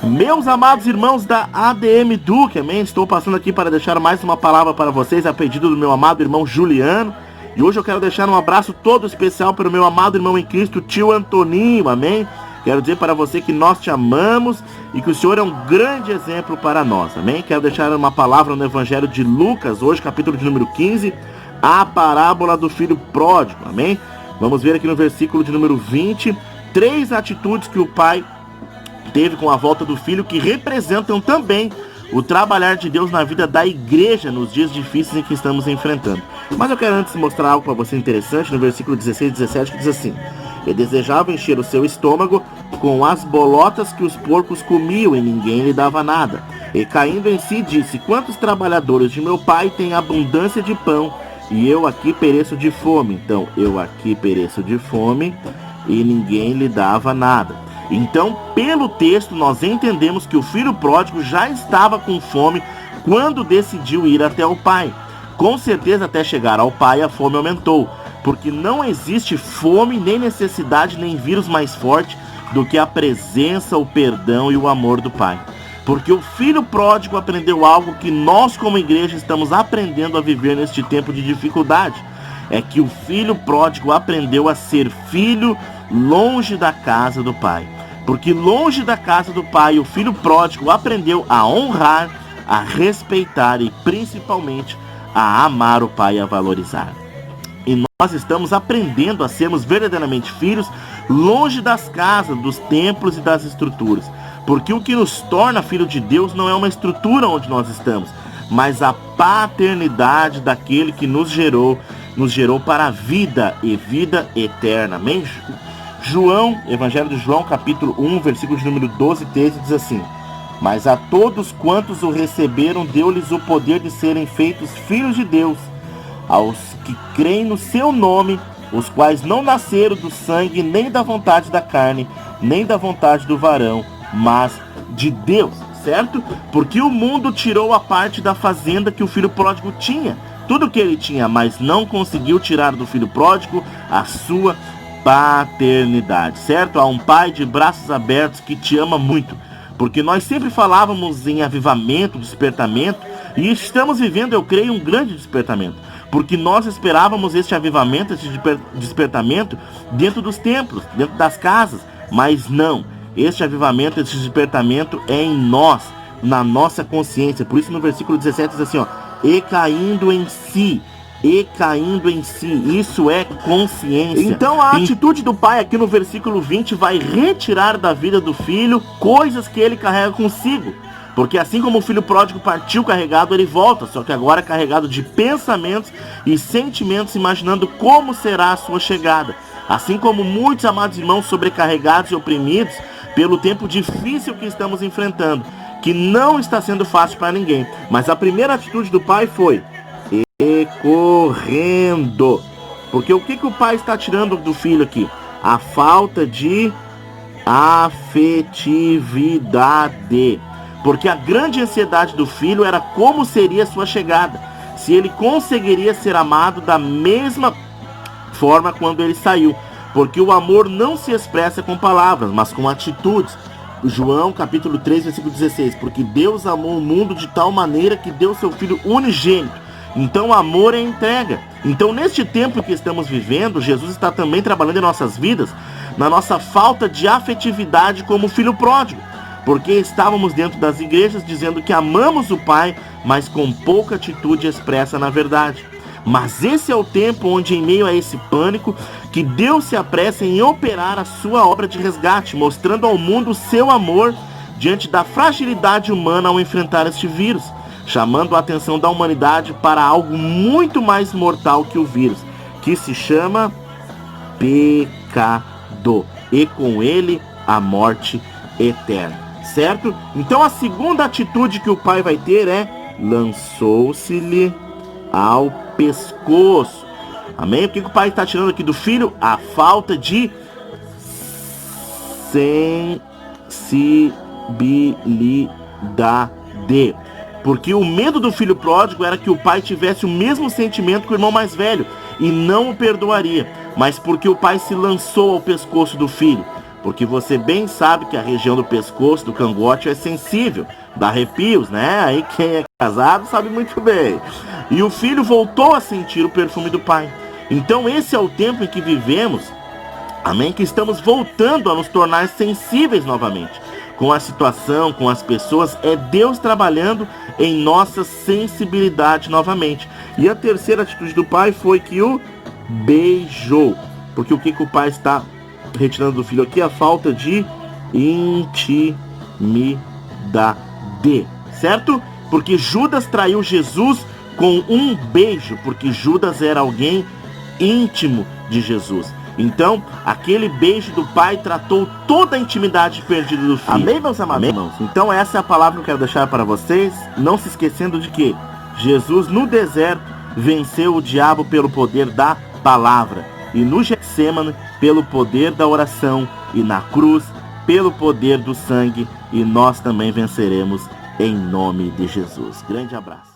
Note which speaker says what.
Speaker 1: Meus amados irmãos da ADM Duque, amém? Estou passando aqui para deixar mais uma palavra para vocês a pedido do meu amado irmão Juliano. E hoje eu quero deixar um abraço todo especial para o meu amado irmão em Cristo, tio Antoninho, amém? Quero dizer para você que nós te amamos e que o Senhor é um grande exemplo para nós, amém? Quero deixar uma palavra no Evangelho de Lucas, hoje capítulo de número 15, a parábola do filho pródigo, amém? Vamos ver aqui no versículo de número 20, 3 atitudes que o pai teve com a volta do filho, que representam também o trabalhar de Deus na vida da igreja nos dias difíceis em que estamos enfrentando. Mas eu quero antes mostrar algo para você interessante no versículo 16 e 17, que diz assim: ele desejava encher o seu estômago com as bolotas que os porcos comiam e ninguém lhe dava nada. E caindo em si disse: quantos trabalhadores de meu pai têm abundância de pão e eu aqui pereço de fome? Então, eu aqui pereço de fome e ninguém lhe dava nada. Então, pelo texto, nós entendemos que o filho pródigo já estava com fome quando decidiu ir até o pai. Com certeza, até chegar ao pai, a fome aumentou, porque não existe fome, nem necessidade, nem vírus mais forte do que a presença, o perdão e o amor do pai. Porque o filho pródigo aprendeu algo que nós, como igreja, estamos aprendendo a viver neste tempo de dificuldade. É que o filho pródigo aprendeu a ser filho longe da casa do pai. Porque longe da casa do pai, o filho pródigo aprendeu a honrar, a respeitar e principalmente a amar o pai e a valorizar. E nós estamos aprendendo a sermos verdadeiramente filhos longe das casas, dos templos e das estruturas. Porque o que nos torna filho de Deus não é uma estrutura onde nós estamos, mas a paternidade daquele que nos gerou para a vida e vida eterna. Amém? João, Evangelho de João, capítulo 1, versículo de número 12 e 13, diz assim: mas a todos quantos o receberam, deu-lhes o poder de serem feitos filhos de Deus, aos que creem no seu nome, os quais não nasceram do sangue, nem da vontade da carne, nem da vontade do varão, mas de Deus, certo? Porque o mundo tirou a parte da fazenda que o filho pródigo tinha, tudo que ele tinha, mas não conseguiu tirar do filho pródigo a sua paternidade, certo? Há um pai de braços abertos que te ama muito, porque nós sempre falávamos em avivamento, despertamento, e estamos vivendo, eu creio, um grande despertamento, porque nós esperávamos este avivamento, este despertamento dentro dos templos, dentro das casas, mas não, este avivamento, este despertamento é em nós, na nossa consciência. Por isso no versículo 17 diz assim, ó: e caindo em si, isso é consciência. Então a atitude do pai aqui no versículo 20 vai retirar da vida do filho coisas que ele carrega consigo. Porque assim como o filho pródigo partiu carregado, ele volta, só que agora carregado de pensamentos e sentimentos, imaginando como será a sua chegada. Assim como muitos amados irmãos sobrecarregados e oprimidos pelo tempo difícil que estamos enfrentando, que não está sendo fácil para ninguém. Mas a primeira atitude do pai foi e correndo. Porque o que o pai está tirando do filho aqui? A falta de afetividade. Porque a grande ansiedade do filho era como seria a sua chegada, se ele conseguiria ser amado da mesma forma quando ele saiu. Porque o amor não se expressa com palavras, mas com atitudes. João capítulo 3, versículo 16: porque Deus amou o mundo de tal maneira que deu seu filho unigênito. Então o amor é entrega. Então neste tempo que estamos vivendo, Jesus está também trabalhando em nossas vidas, na nossa falta de afetividade como filho pródigo. Porque estávamos dentro das igrejas dizendo que amamos o Pai, mas com pouca atitude expressa na verdade. Mas esse é o tempo onde, em meio a esse pânico, que Deus se apressa em operar a sua obra de resgate, mostrando ao mundo o seu amor diante da fragilidade humana ao enfrentar este vírus, chamando a atenção da humanidade para algo muito mais mortal que o vírus, que se chama pecado, e com ele a morte eterna, certo? Então a segunda atitude que o pai vai ter é: lançou-se-lhe ao pescoço. Amém? O que o pai está tirando aqui do filho? A falta de sensibilidade. Porque o medo do filho pródigo era que o pai tivesse o mesmo sentimento que o irmão mais velho e não o perdoaria. Mas porque o pai se lançou ao pescoço do filho, porque você bem sabe que a região do pescoço, do cangote, é sensível, dá arrepios, né? Aí quem é casado sabe muito bem. E o filho voltou a sentir o perfume do pai. Então esse é o tempo em que vivemos, amém? Que estamos voltando a nos tornar sensíveis novamente. Com a situação, com as pessoas, é Deus trabalhando em nossa sensibilidade novamente. E a terceira atitude do pai foi que o beijou. Porque o que o pai está retirando do filho aqui? A falta de intimidade, certo? Porque Judas traiu Jesus com um beijo, porque Judas era alguém íntimo de Jesus. Então, aquele beijo do pai tratou toda a intimidade perdida do filho. Amém, meus amados irmãos? Então essa é a palavra que eu quero deixar para vocês, não se esquecendo de que Jesus no deserto venceu o diabo pelo poder da palavra, e no Getsêmani pelo poder da oração, e na cruz pelo poder do sangue, e nós também venceremos em nome de Jesus. Grande abraço.